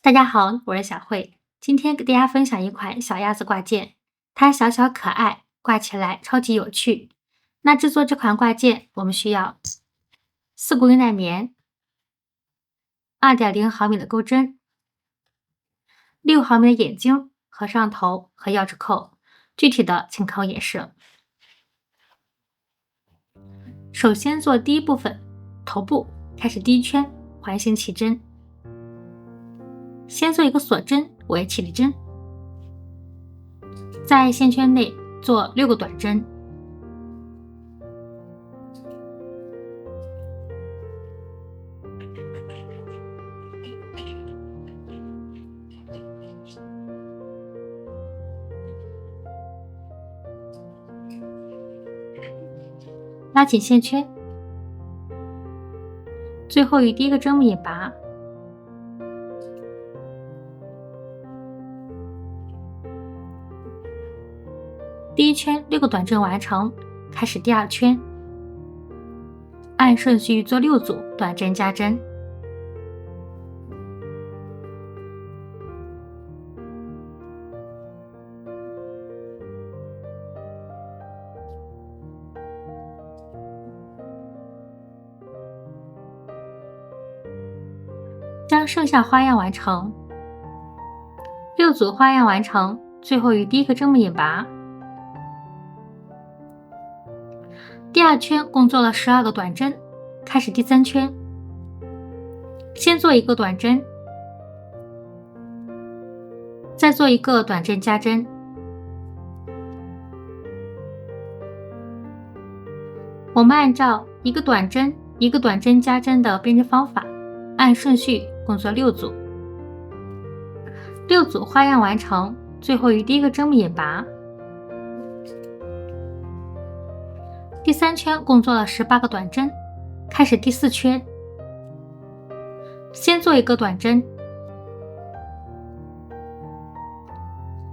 大家好，我是小慧，今天给大家分享一款小鸭子挂件，它小小可爱，挂起来超级有趣。那制作这款挂件，我们需要4股牛奶棉、2.0毫米的钩针、6毫米的眼睛和上头和钥匙扣，具体的请看我演示。首先做第一部分，头部开始第一圈环形起针，先做一个锁针为起立针，在线圈内做6个短针，拉紧线圈，最后与第一个针目引拔，第一圈6个短针完成，开始第二圈，按顺序做6组短针加针，将剩下花样完成。6组花样完成，最后与第一个针目引拔。第二圈共做了12个短针，开始第三圈，先做一个短针，再做一个短针加针，我们按照一个短针一个短针加针的编织方法，按顺序共做6组。6组花样完成，最后与第一个针目引拔。第三圈共做了18个短针，开始第4圈，先做一个短针，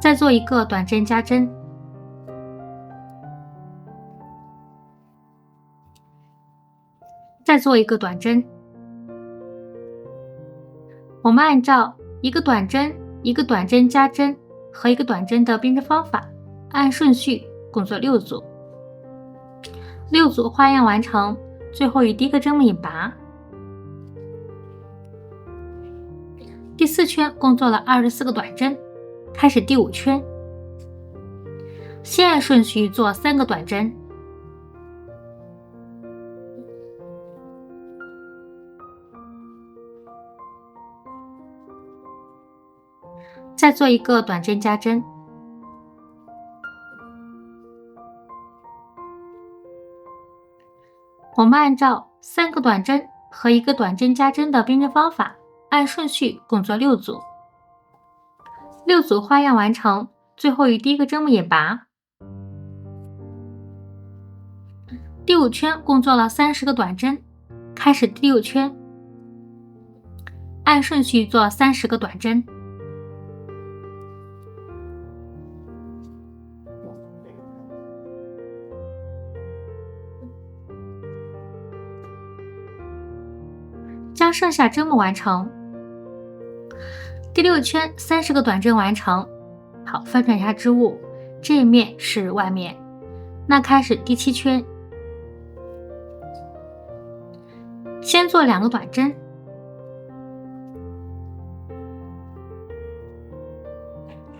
再做一个短针加针，再做一个短针。我们按照一个短针一个短针加针和一个短针的编织方法，按顺序共做6组。6组花样完成，最后与第一个针目引拔。第4圈共做了24个短针，开始第5圈，先按顺序做3个短针，再做一个短针加针，我们按照3个短针和1个短针加针的编织方法，按顺序共做6组。6组花样完成，最后与第一个针目引拔。第5圈共做了30个短针，开始第6圈，按顺序做30个短针，将剩下针目完成。第6圈30个短针完成。好，翻转一下织物，这一面是外面。那开始第7圈，先做2个短针，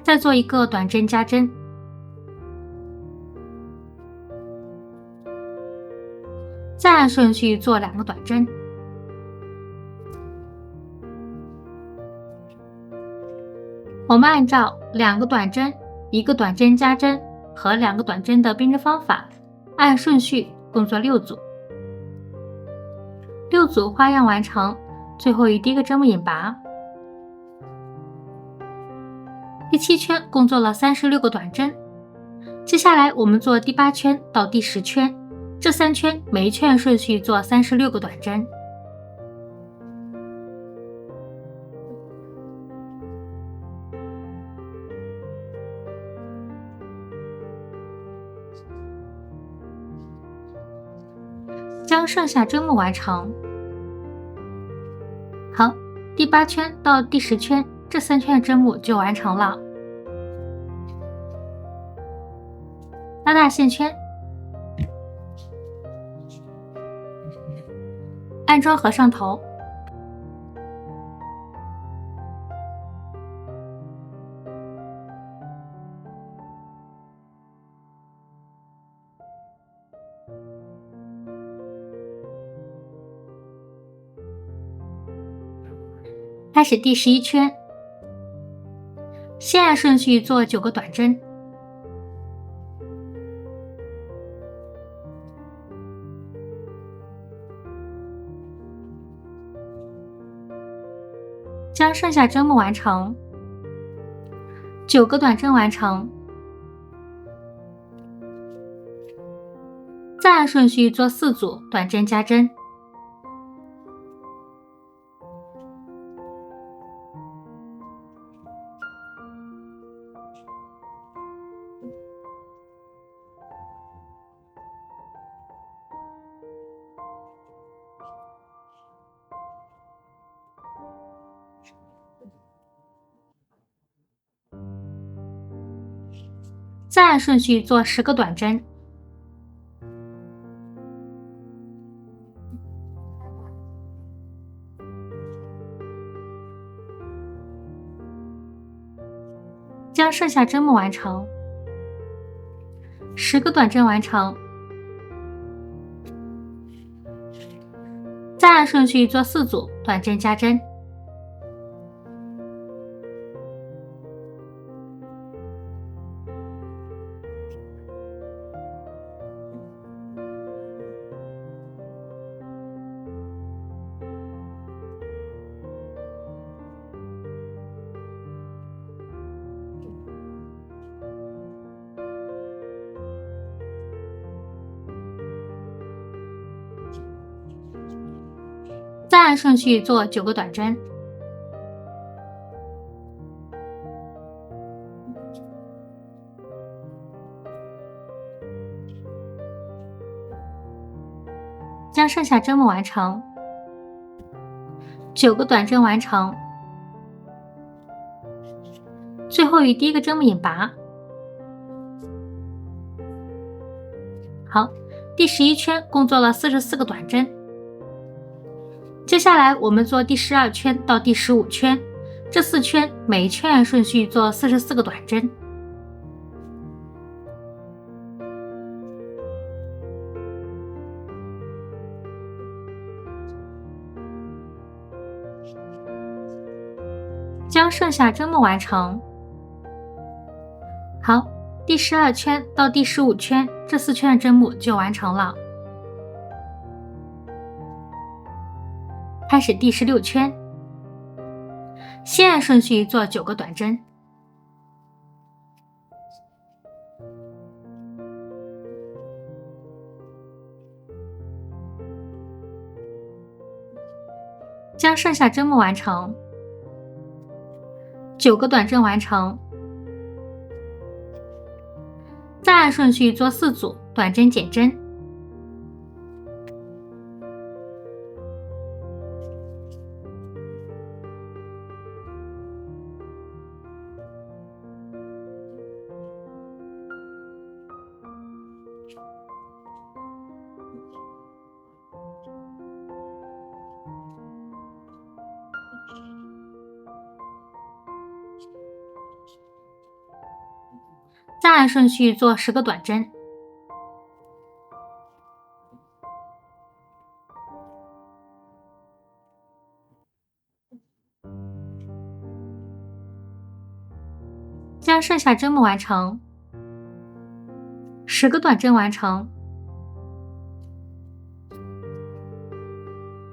再做一个短针加针，再按顺序做2个短针。我们按照2个短针1个短针加针和2个短针的编织方法，按顺序共做6组。6组花样完成，最后与第一个针目引拔。第7圈共做了36个短针，接下来我们做第8圈到第10圈，这3圈每一圈顺序做36个短针。将剩下针目完成。好，第8圈到第10圈这3圈的针目就完成了。拉大线圈，安装合上头，开始第11圈，先按顺序做9个短针，将剩下针目完成，9个短针完成，再按顺序做4组短针加针，再按顺序做10个短针，将剩下针目完成，10个短针完成，再按顺序做4组短针加针，再按顺序做9个短针，将剩下针目完成，9个短针完成，最后与第一个针目引拔。好，第11圈共做了44个短针。接下来我们做第12圈到第15圈，这4圈每一圈按顺序做44个短针。将剩下针目完成。好，第12圈到第15圈，这4圈的针目就完成了。开始第16圈，先按顺序做9个短针，将剩下针目完成，9个短针完成，再按顺序做4组短针减针，再按顺序做10个短针，将剩下针目完成，10个短针完成，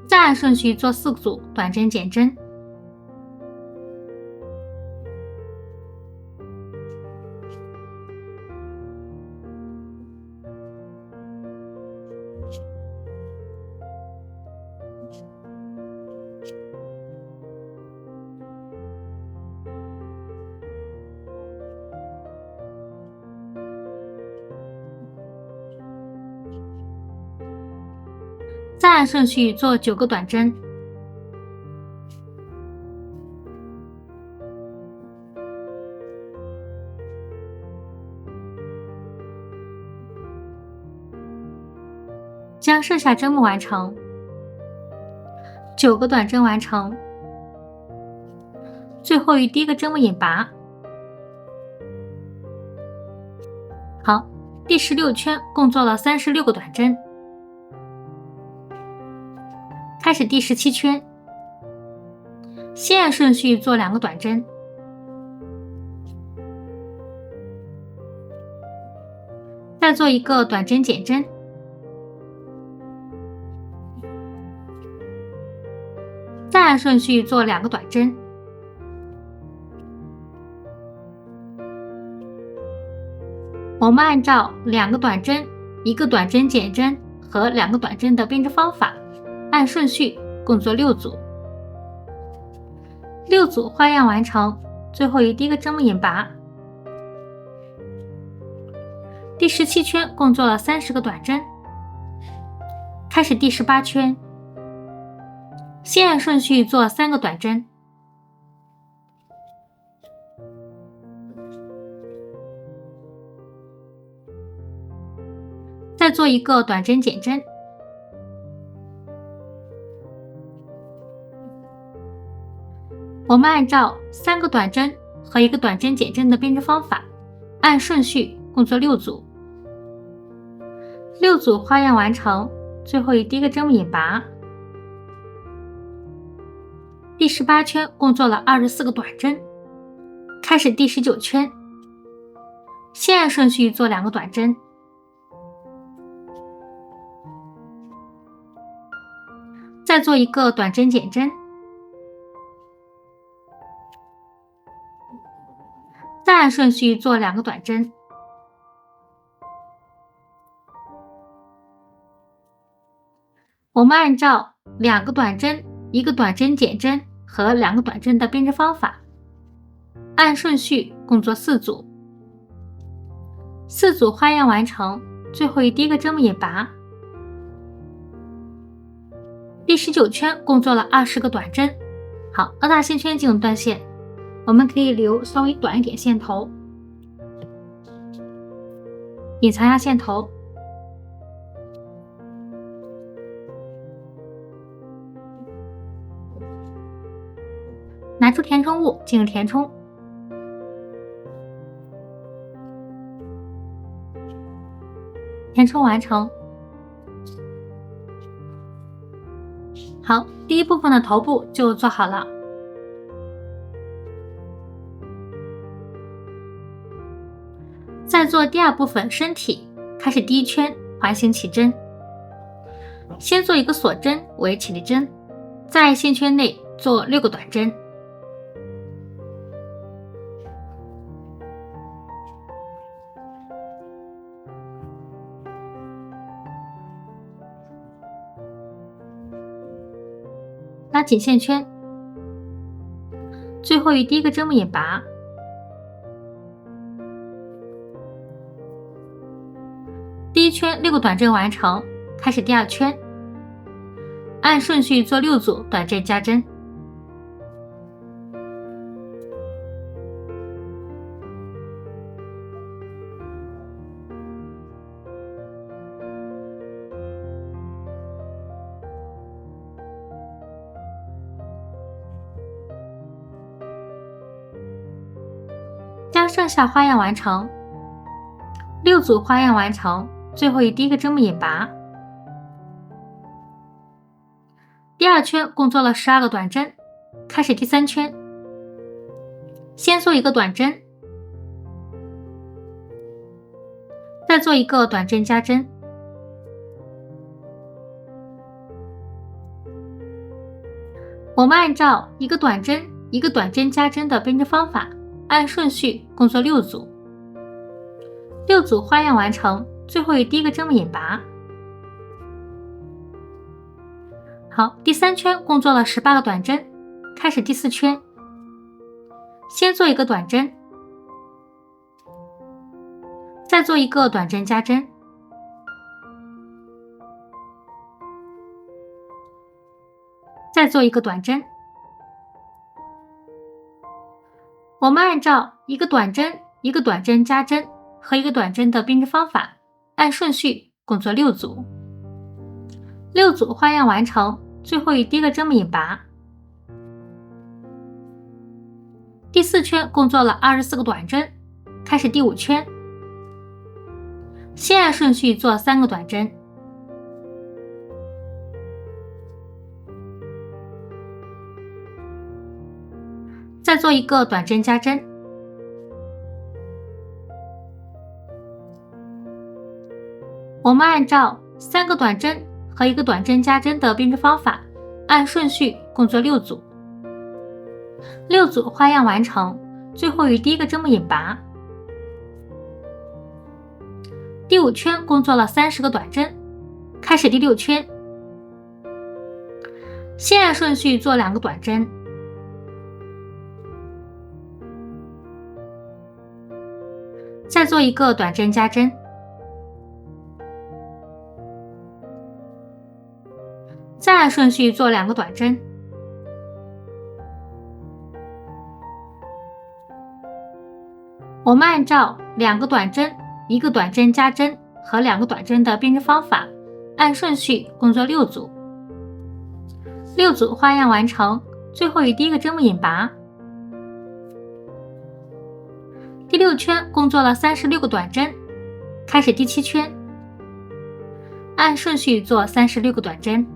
再按顺序做4组短针减针，再按顺序做9个短针，将剩下针目完成，9个短针完成，最后与第一个针目引拔。好，第16圈共做了36个短针，开始第17圈，先按顺序做2个短针，再做一个短针减针，再按顺序做2个短针，我们按照2个短针、1个短针减针和2个短针的编织方法，按顺序共做6组。6组花样完成，最后与第一个针目引拔。第17圈共做了30个短针，开始第18圈，先按顺序做3个短针，再做一个短针减针，我们按照3个短针和1个短针减针的编织方法，按顺序共做6组。6组花样完成，最后与第一个针目引拔。第18圈共做了24个短针，开始第19圈，先按顺序做2个短针，再做一个短针减针，再按顺序做2个短针，我们按照2个短针、1个短针减针和2个短针的编织方法，按顺序共做4组。4组花样完成，最后与第一个针目引拔。第19圈共做了20个短针。好，到大线圈进入断线，我们可以留稍微短一点线头，隐藏下线头。拿出填充物进入填充，填充完成。好，第一部分的头部就做好了。再做第二部分身体，开始第1圈环形起针，先做一个锁针为起立针，在线圈内做6个短针。拉紧线圈，最后与第一个针目引拔。第1圈6个短针完成，开始第2圈，按顺序做6组短针加针。将剩下花样完成，6组花样完成，最后与第一个针目引拔。第2圈共做了12个短针，开始第3圈，先做一个短针，再做一个短针加针，我们按照1个短针、1个短针加针的编织方法，按顺序共做6组。6组花样完成，最后与第一个针目引拔。好，第3圈共做了18个短针，开始第4圈，先做一个短针，再做一个短针加针，再做一个短针。我们按照1个短针、1个短针加针和1个短针的编织方法，按顺序共做6组。6组花样完成，最后与第一个针目引拔。第4圈共做了24个短针，开始第5圈，先按顺序做3个短针，再做一个短针加针。我们按照3个短针和1个短针加针的编织方法，按顺序共做6组。6组花样完成，最后与第一个针目引拔。第5圈共做了30个短针，开始第6圈，先按顺序做2个短针，再做一个短针加针，再按顺序做2个短针。我们按照2个短针、1个短针加针和2个短针的编织方法，按顺序共做6组。6组花样完成，最后与第一个针目引拔。第6圈共做了36个短针，开始第7圈，按顺序做36个短针。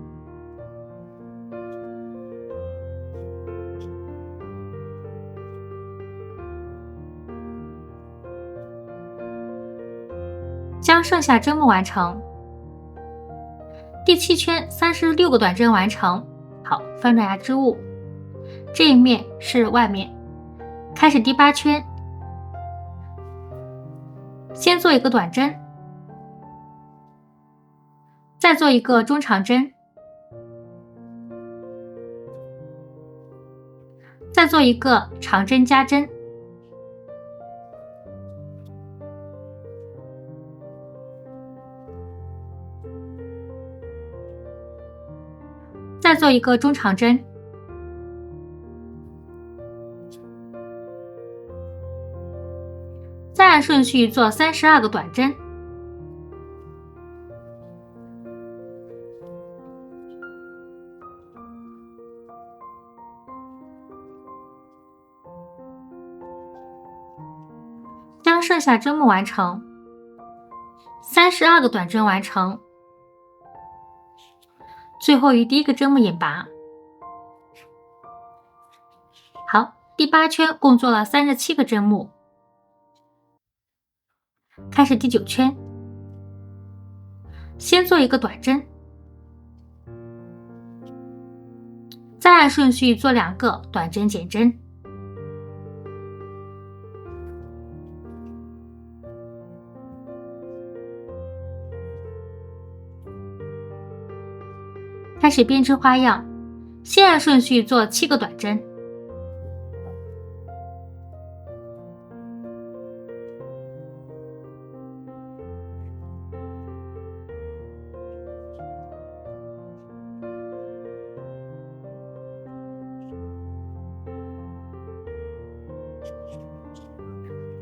将剩下针目完成。第7圈36个短针完成。好，翻转一下织物，这一面是外面。开始第8圈，先做一个短针，再做一个中长针，再做一个长针加针，再做一个中长针，再按顺序做32个短针，将剩下针目完成。32个短针完成，最后与第一个针目引拔。好，第8圈共做了37个针目，开始第9圈，先做一个短针，再按顺序做2个短针减针，开始编织花样，先按顺序做7个短针，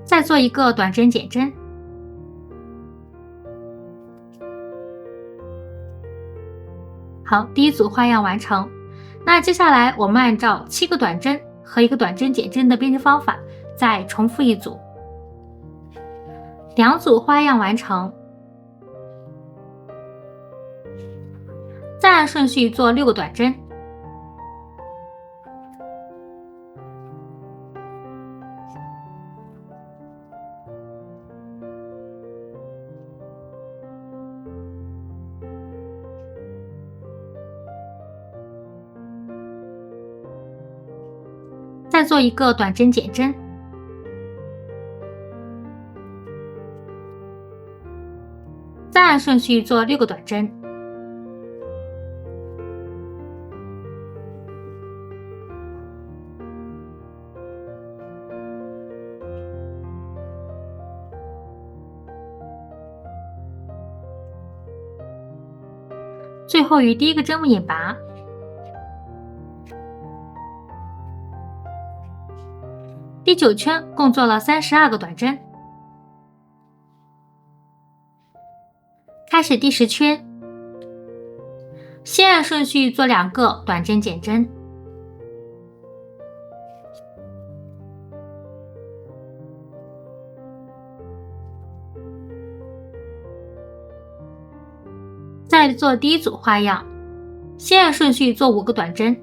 再做一个短针减针。好，第1组花样完成。那接下来我们按照7个短针和1个短针减针的编织方法，再重复1组。2组花样完成，再按顺序做6个短针，再做一个短针减针，再按顺序做6个短针，最后与第一个针目引拔。第9圈共做了32个短针，开始第10圈，先按顺序做2个短针减针，再做第一组花样，先按顺序做5个短针，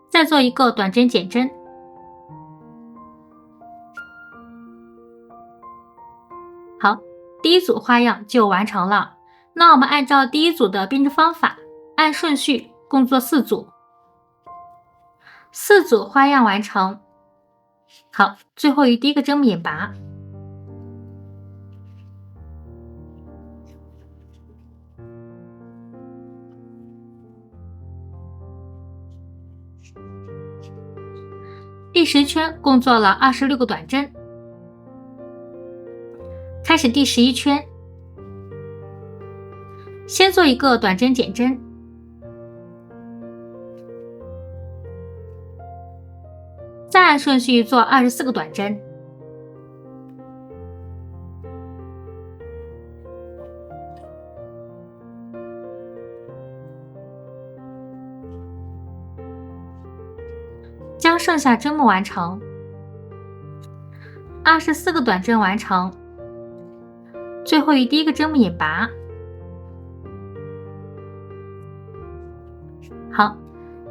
再做一个短针减针。好，第一组花样就完成了。那我们按照第一组的编织方法，按顺序共做4组，4组花样完成。好，最后第一个针目引拔，第10圈共做了26个短针，开始第11圈，先做一个短针减针，再按顺序做24个短针，将剩下针目完成。24个短针完成，最后第一个针目引拔。好，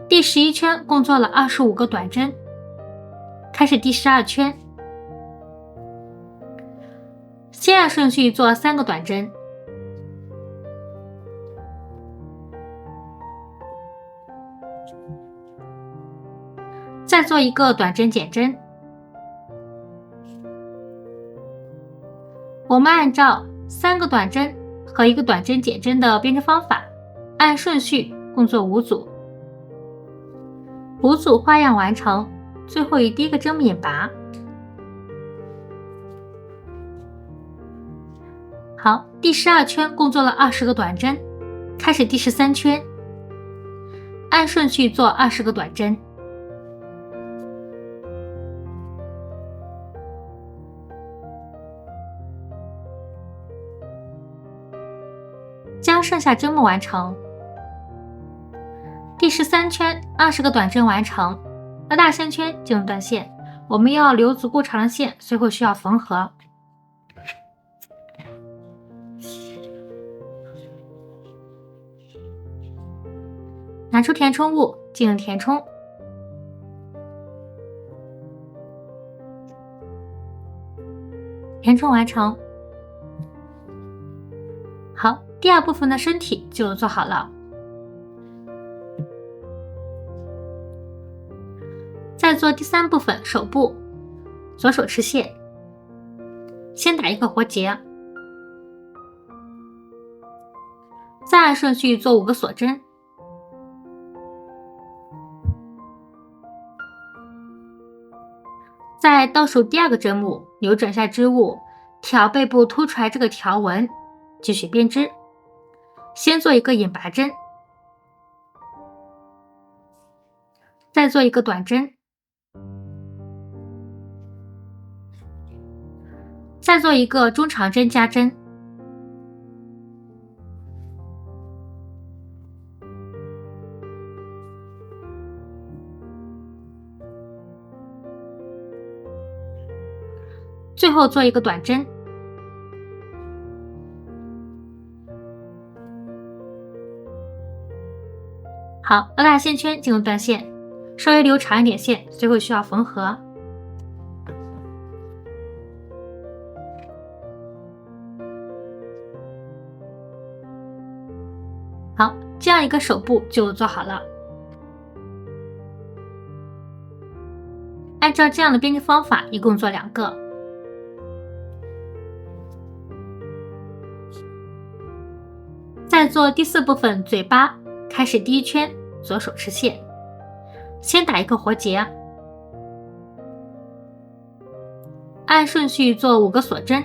第11圈共做了25个短针，开始第12圈，先按顺序做3个短针，再做一个短针减针。我们按照3个短针和1个短针减针的编织方法，按顺序共做5组，5组花样完成，最后第一个针目引拔。好，第12圈共做了20个短针，开始第13圈，按顺序做20个短针，将剩下针目完成。第13圈20个短针完成，那大线圈进入断线，我们要留足够长的线，随后需要缝合。拿出填充物进行填充，填充完成。好，第2部分的身体就做好了。再做第3部分手部，左手持线，先打一个活结，再按顺序做5个锁针，在倒数第2个针目扭转下织物，挑背部凸出来这个条纹，继续编织。先做一个引拔针，再做一个短针，再做一个中长针加针，最后做一个短针。好，拉大线圈进入断线，稍微留长一点线，最后需要缝合。好，这样一个手部就做好了。按照这样的编织方法，一共做2个。再做第4部分嘴巴，开始第1圈，左手持线，先打一个活结，按顺序做5个锁针，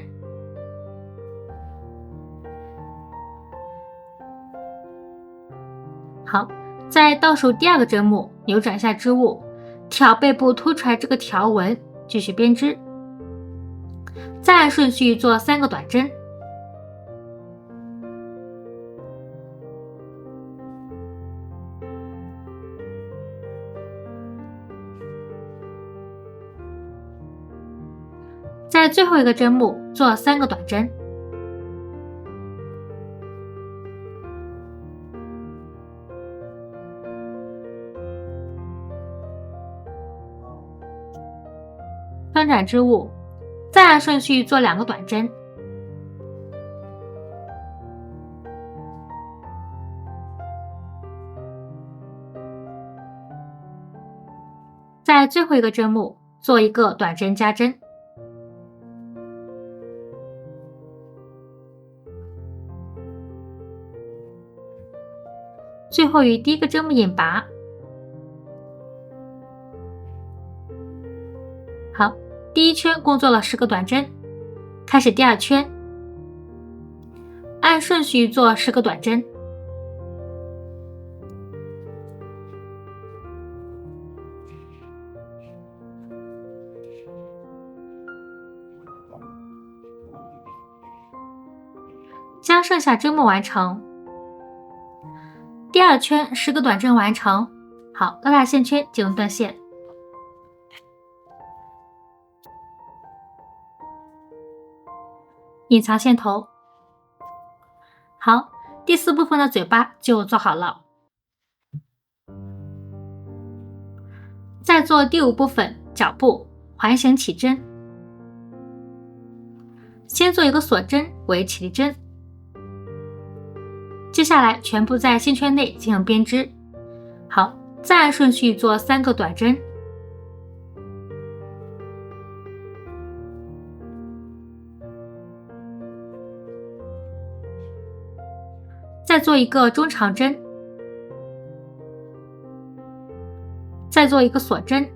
好，在倒数第2个针目扭转下织物，挑背部凸出来这个条纹，继续编织。再按顺序做3个短针。在最后一个针目做3个短针。翻转织物，再按顺序做2个短针。在最后一个针目做1个短针加针。最后于第1个针目引拔。好，第1圈共做了10个短针，开始第2圈，按顺序做10个短针。将剩下针目完成。第2圈10个短针完成。好，拉大线圈进入断线。隐藏线头。好，第4部分的嘴巴就做好了。再做第5部分脚部环形起针。先做1个锁针为起立针。接下来全部在线圈内进行编织。好，再按顺序做3个短针。再做1个中长针。再做1个锁针。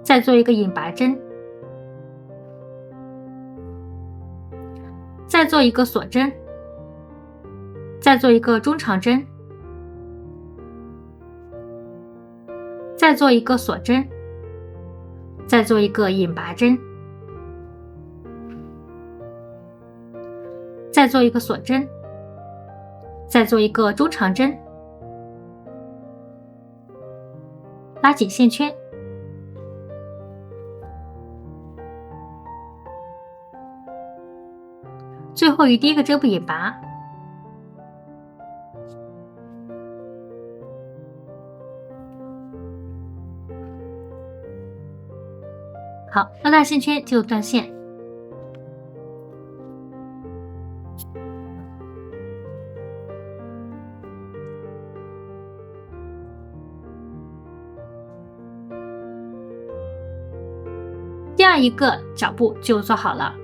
再做1个引拔针。再做1个锁针。再做1个中长针。再做1个锁针。再做1个引拔针。再做1个锁针。再做1个中长针。拉紧线圈。最后于第1个针部引拔。好，拉大线圈就断线。第2个脚部就做好了。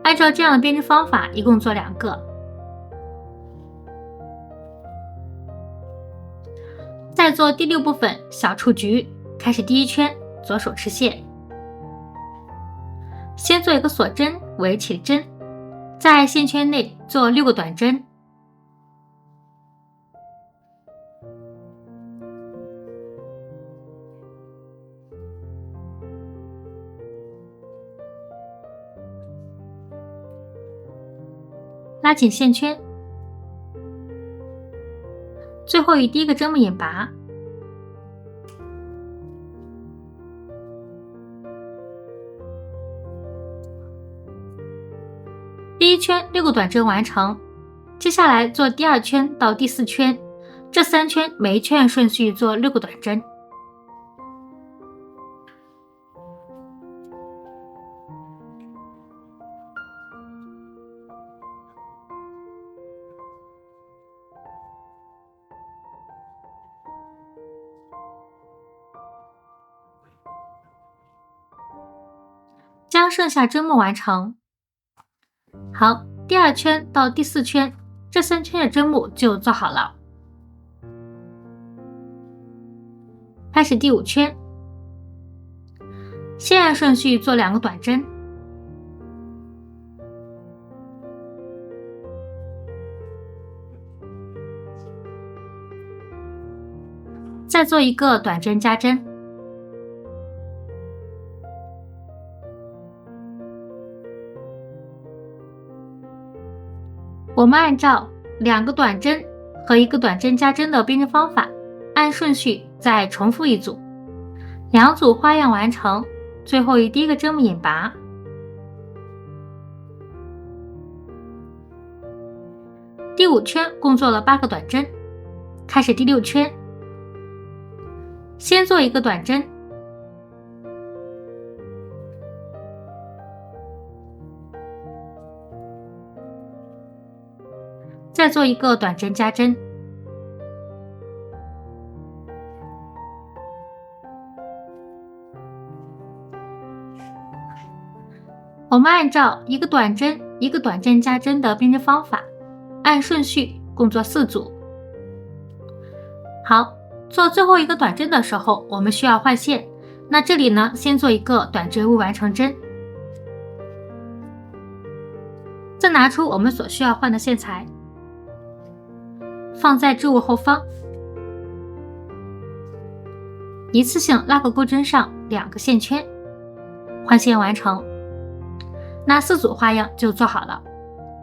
按照这样的编织方法，一共做2个。再做第6部分小雏菊。开始第1圈，左手持线，先做1个锁针为起立针，在线圈内做6个短针，拉紧线圈，最后于第1个针目引拔。第1圈6个短针完成，接下来做第2圈到第4圈，这3圈每一圈按顺序做6个短针。将剩下针目完成。好，第2圈到第4圈，这3圈的针目就做好了。开始第5圈，先按顺序做2个短针，再做一个短针加针。我们按照2个短针和1个短针加针的编织方法，按顺序再重复一组，2组花样完成，最后以第1个针目引拔。第5圈共做了8个短针，开始第6圈，先做1个短针，再做1个短针加针。我们按照1个短针1个短针加针的编织方法，按顺序共做4组。好，做最后1个短针的时候，我们需要换线。那这里呢，先做1个短针未完成针，再拿出我们所需要换的线材，放在织物后方，一次性拉个钩针上2个线圈，换线完成。那4组花样就做好了，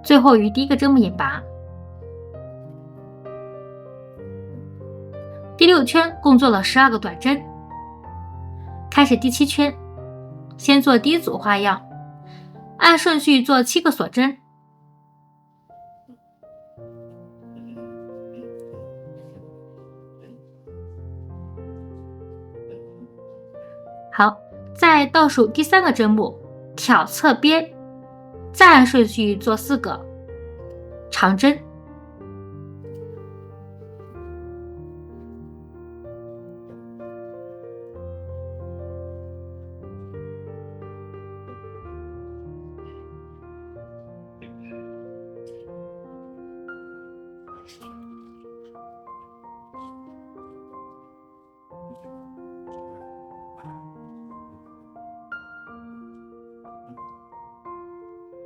最后于第1个针目引拔。第6圈共做了12个短针，开始第7圈，先做第1组花样，按顺序做7个锁针。好，在倒数第3个针目挑侧边，再按顺序做4个长针。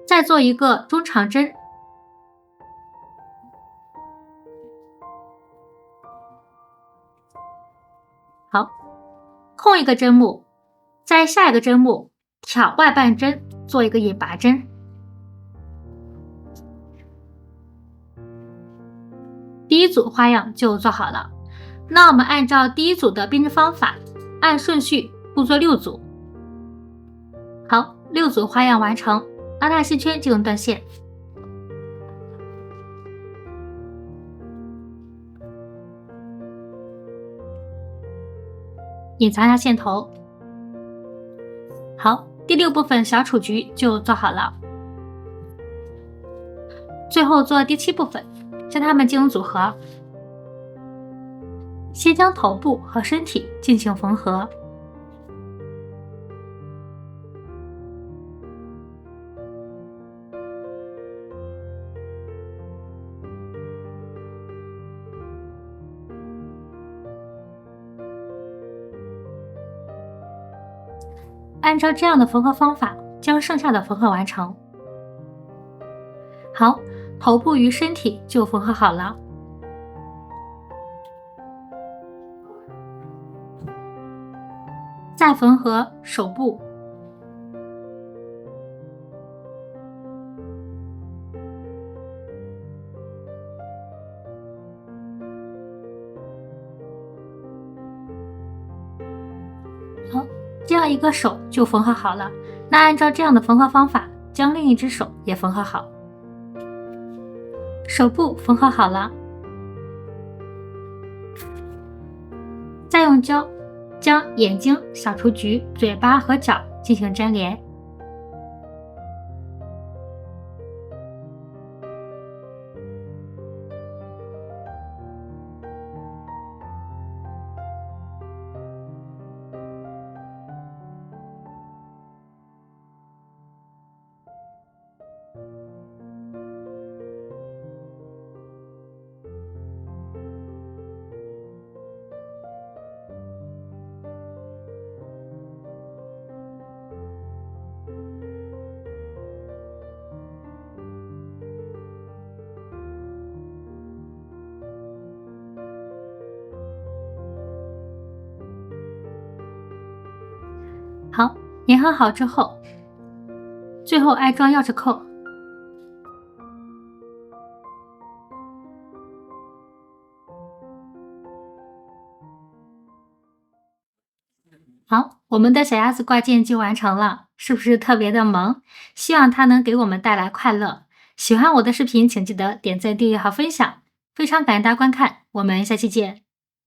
再做1个中长针，好，空一个针目，在下一个针目挑外半针做1个引拔针。第1组花样就做好了。那我们按照第1组的编织方法，按顺序共做6组。好，6组花样完成，拉大线圈进入断线，隐藏下线头。好，第6部分小雏菊就做好了。最后做第7部分，将它们进行组合。先将头部和身体进行缝合。按照这样的缝合方法，将剩下的缝合完成。好，头部与身体就缝合好了。再缝合手部。好，这样一个手就缝合好了。那按照这样的缝合方法，将另一只手也缝合好。手部缝合好了，再用胶将眼睛、小雏菊、嘴巴和脚进行粘连。好，粘合好之后，最后安装钥匙扣。好，我们的小鸭子挂件就完成了，是不是特别的萌？希望它能给我们带来快乐。喜欢我的视频，请记得点赞、订阅和分享。非常感谢大家观看，我们下期见。